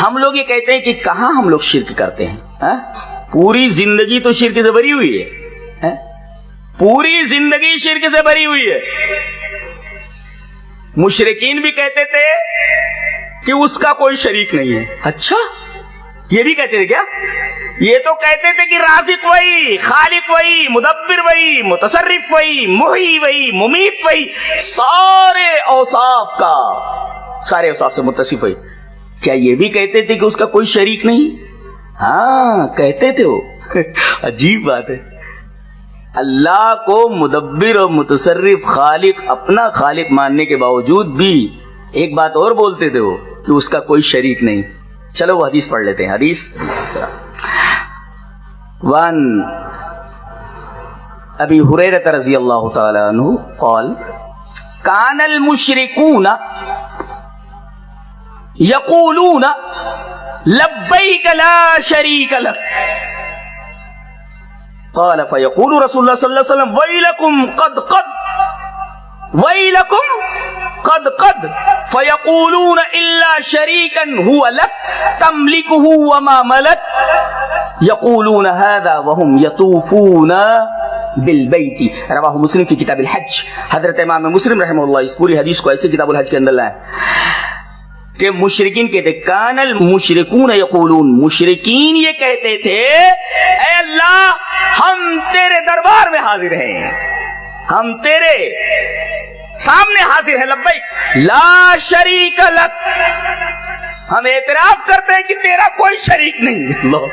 ہم لوگ یہ کہتے ہیں کہ کہاں ہم لوگ شرک کرتے ہیں؟ پوری زندگی تو شرک سے بھری ہوئی ہے، پوری زندگی شرک سے بھری ہوئی ہے۔ مشرکین بھی کہتے تھے کہ اس کا کوئی شریک نہیں ہے۔ اچھا، یہ بھی کہتے تھے کیا؟ یہ تو کہتے تھے کہ رازق وہی، خالق وہی، مدبر وہی، متصرف وہی، محیی وہی، ممیت وہی، سارے اوصاف سے متصف وہی۔ کیا یہ بھی کہتے تھے کہ اس کا کوئی شریک نہیں؟ ہاں کہتے تھے وہ۔ عجیب بات ہے، اللہ کو مدبر اور متصرف خالق، اپنا خالق ماننے کے باوجود بھی ایک بات اور بولتے تھے وہ کہ اس کا کوئی شریک نہیں۔ چلو وہ حدیث پڑھ لیتے ہیں۔ حدیث اس طرح، وان ابی ہریرہ رضی اللہ تعالی عنہ قال کان المشرکون یقولون لبیک لا شریک لک قال فیقول رسول اللہ صلی اللہ علیہ وسلم ویلکم قد قد ویلکم قد قد فیقولون الا شریکا هو لک تملکه وما ملک یقولون هذا وهم یطوفون بالبیت۔ رواہ مسلم فی کتاب الحج۔ حضرت امام مسلم رحمہ اللہ اس پوری حدیث کو ایسے کتاب الحج کے اندر لائے کہ مشرکین کہتے، کان المشرکون یقولون، مشرکین یہ کہتے تھے اے اللہ ہم تیرے دربار میں حاضر ہیں، ہم تیرے سامنے حاضر ہیں، لبیک لا شریک لک، ہم اعتراف کرتے ہیں کہ تیرا کوئی شریک نہیں۔ اللہ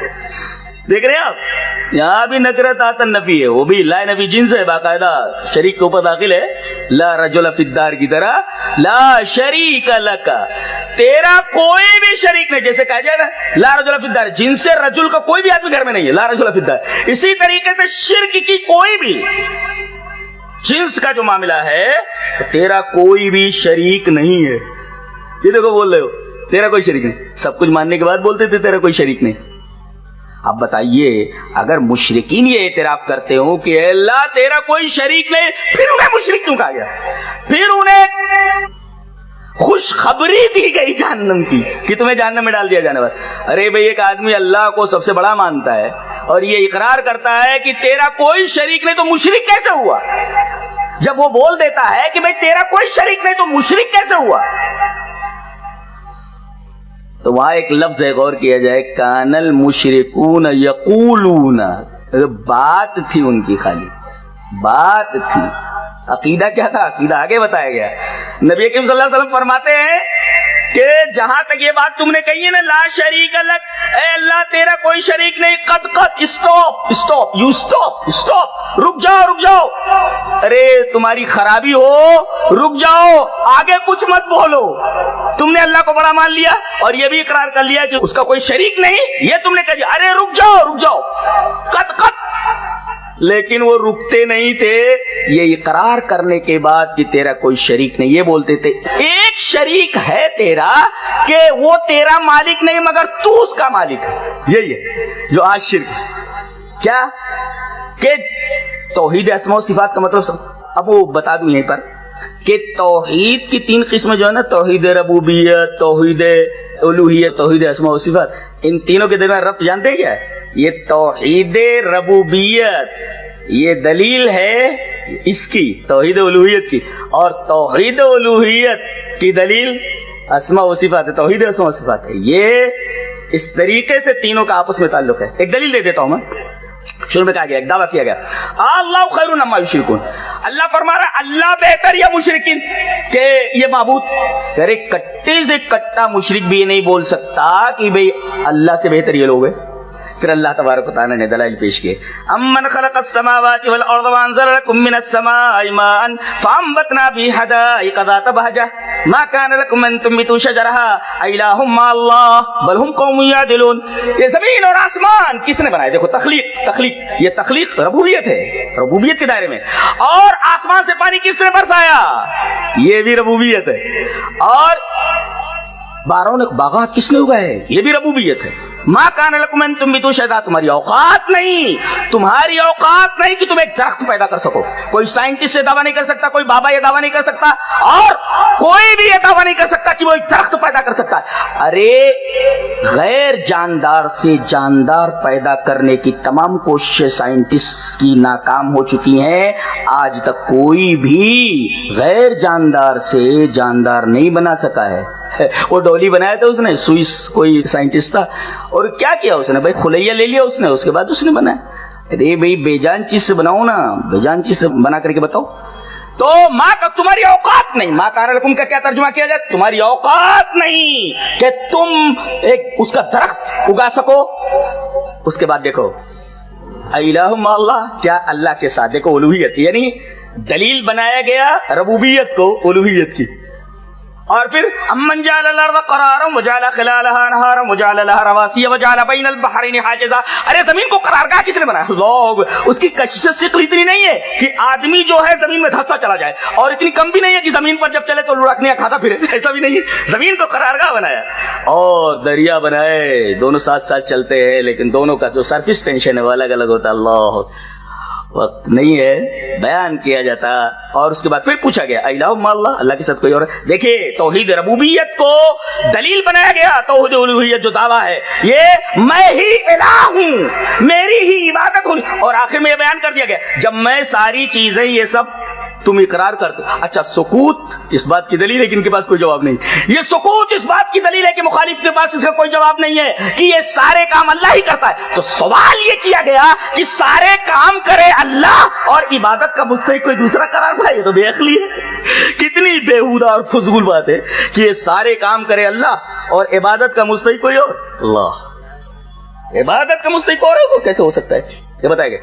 دیکھ رہے ہیں آپ، یہاں بھی نکرت آتا نفی ہے، وہ بھی لا نفی جنس ہے، باقاعدہ شریک کے اوپر داخل ہے، لا رجل فی الدار کی طرح، لا شریک لک، تیرا کوئی بھی شریک نہیں۔ جیسے کہا جائے نا لا رجل فی الدار، جن سے رجل کا کوئی بھی آدمی گھر میں نہیں ہے، لا رجل فی الدار۔ اسی طریقے سے شرک کی کوئی بھی جنس کا جو معاملہ ہے، تیرا کوئی بھی شریک نہیں ہے۔ یہ دیکھو بول رہے ہو تیرا کوئی شریک نہیں، سب کچھ ماننے کے بعد بولتے تھے تیرا کوئی شریک نہیں۔ اب بتائیے اگر مشرکین یہ اعتراف کرتے ہوں کہ اے اللہ تیرا کوئی شریک نہیں، پھر انہیں مشرک کیوں کہا گیا؟ پھر انہیں خوشخبری دی گئی جہنم کی کہ تمہیں جہنم میں ڈال دیا جانے والا۔ ارے بھئی ایک آدمی اللہ کو سب سے بڑا مانتا ہے اور یہ اقرار کرتا ہے کہ تیرا کوئی شریک نہیں، تو مشرک کیسے ہوا؟ جب وہ بول دیتا ہے کہ بھئی تیرا کوئی شریک نہیں تو مشرک کیسے ہوا؟ تو وہاں ایک لفظ ہے، غور کیا جائے، کان المشرکون یقولون، بات تھی ان کی، خالی بات تھی۔ عقیدہ کیا تھا؟ عقیدہ آگے بتایا گیا۔ نبی کریم صلی اللہ علیہ وسلم فرماتے ہیں کہ جہاں تک یہ بات تم نے کہی ہے نا لا شریک لک، اے اللہ تیرا کوئی شریک نہیں، قد قد، stop stop, you stop stop, رک جاؤ رک جاؤ، ارے تمہاری خرابی ہو رک جاؤ، آگے کچھ مت بولو۔ تم نے اللہ کو بڑا مان لیا اور یہ بھی اقرار کر لیا کہ اس کا کوئی شریک نہیں، یہ تم نے کہہ دیا، ارے رک جاؤ رک جاؤ، قد قد۔ لیکن وہ رکتے نہیں تھے، یہ اقرار کرنے کے بعد کہ تیرا کوئی شریک نہیں، یہ بولتے تھے ایک شریک ہے تیرا کہ وہ تیرا مالک نہیں مگر تو اس کا مالک ہے۔ یہی ہے جو آج شرک ہے، کیا کہ توحید اسماء و صفات کا مطلب اب وہ بتا دوں یہیں پر کہ توحید کی تین قسمیں جو ہے نا، توحید ربوبیت، توحید الوہیت، توحید اسماء و صفات، ان تینوں کے درمیان ربط جانتے ہیں کیا ہے؟ یہ توحید ربوبیت یہ دلیل ہے اس کی توحید الوہیت کی، اور توحید الوہیت کی دلیل اسماء و صفات ہے، توحید اسماء و صفات ہے۔ یہ اس طریقے سے تینوں کا آپس میں تعلق ہے۔ ایک دلیل دے دیتا ہوں میں، شروع میں کہا گیا، ایک دعویٰ کیا گیا، اللہ خیر عما یشرکون، اللہ فرما رہا اللہ بہتر یا مشرکین کہ یہ معبود، ارے کٹے سے کٹا مشرک بھی یہ نہیں بول سکتا کہ بھئی اللہ سے بہتر یہ لوگ ہیں۔ پھر اللہ تبارک و تعالیٰ نے دلائل پیش کیے، امن خلق السماوات والارض وانزل لكم من السماء ماء فانبتنا به حدائق ذات بهجة ما كان لكم ان تنبتوا شجرها اإله مع الله بل هم قوم يعدلون۔ یہ زمین اور آسمان کس نے بنائے؟ دیکھو تخلیق، یہ تخلیق ربوبیت ہے، ربوبیت کے دائرے میں، اور آسمان سے پانی کس نے برسایا؟ یہ بھی ربوبیت ہے، اور باغات کس نے اگائے؟ یہ بھی ربوبیت ہے۔ ما کان لکم ان تنبتوا شجرہ، تمہاری اوقات نہیں، تمہاری اوقات نہیں کہ تم ایک درخت پیدا کر سکو. کوئی سائنٹسٹ یہ دعویٰ نہیں کر سکتا، کوئی بابا یہ دعویٰ نہیں کر سکتا، اور کوئی بھی یہ دعویٰ نہیں کر سکتا کہ وہ ایک درخت پیدا کر سکتا ہے. ارے غیر جاندار سے جاندار پیدا کرنے کی تمام کوششیں سائنٹسٹ کی ناکام ہو چکی ہیں. آج تک کوئی بھی غیر جاندار سے جاندار نہیں بنا سکا ہے. وہ ڈولی بنایا تھا اس نے، سوئس کوئی سائنٹسٹ تھا، اور کیا کیا اس نے بھائی، خلیہ لے لیا اس نے، اس کے بعد اس نے بنایا. ارے بھائی بے جان چیز سے بناؤ نا، بے جان چیز سے بنا کر کے بتاؤ. تو ماں کا تمہاری اوقات نہیں، ماں کان لکم کا کیا ترجمہ کیا جائے؟ تمہاری اوقات نہیں کہ تم ایک اس کا درخت اگا سکو. اس کے بعد دیکھو الہ مع اللہ، کیا اللہ کے ساتھ، دیکھو الوہیت، یعنی دلیل بنایا گیا ربوبیت کو الوہیت کی. اور پھر امن جعل الارض قرارا وجعل خلالها انہارا وجعل لها رواسي وجعل بین البحرین حاجزا. ارے زمین کو قرارگاہ کس نے بنایا؟ لوگ. اس کی کشش ثقل اتنی نہیں ہے کہ آدمی جو ہے زمین میں دھستا چلا جائے، اور اتنی کم بھی نہیں ہے کہ زمین پر جب چلے تو لڑکنے کھاتا پھرے، ایسا بھی نہیں ہے. زمین کو قرارگاہ بنایا اور دریا بنائے، دونوں ساتھ ساتھ چلتے ہیں، لیکن دونوں کا جو سرفیس ٹینشن ہے وہ الگ الگ ہوتا ہے. اللہ وقت نہیں ہے بیان کیا جاتا. اور اس کے بعد پھر پوچھا گیا الہ مع اللہ، اللہ کے ساتھ کوئی اور. دیکھیے توحید ربوبیت کو دلیل بنایا گیا، توحید الوہیت جو دعویٰ ہے یہ میں ہی الہ ہوں، میری ہی عبادت ہوں. اور آخر میں یہ بیان کر دیا گیا جب میں ساری چیزیں یہ سب تم اقرار کر دو. اچھا سکوت اس بات کی دلیل ہے کہ ان کے پاس کوئی جواب نہیں. یہ سکوت اس بات کی دلیل ہے کہ مخالف کے پاس اس کا کوئی جواب نہیں ہے کہ یہ سارے کام اللہ ہی کرتا ہے. تو سوال یہ کیا گیا کہ سارے کام کرے اللہ اور عبادت کا مستحق کوئی دوسرا قرار پائے؟ یہ تو بے عقلی ہے. کتنی بیہودہ اور فضول بات ہے کہ یہ سارے کام کرے اللہ اور عبادت کا مستحق کوئی اور. اللہ عبادت کا مستحق اور ہے، وہ کیسے ہو سکتا ہے؟ یہ بتائے گا.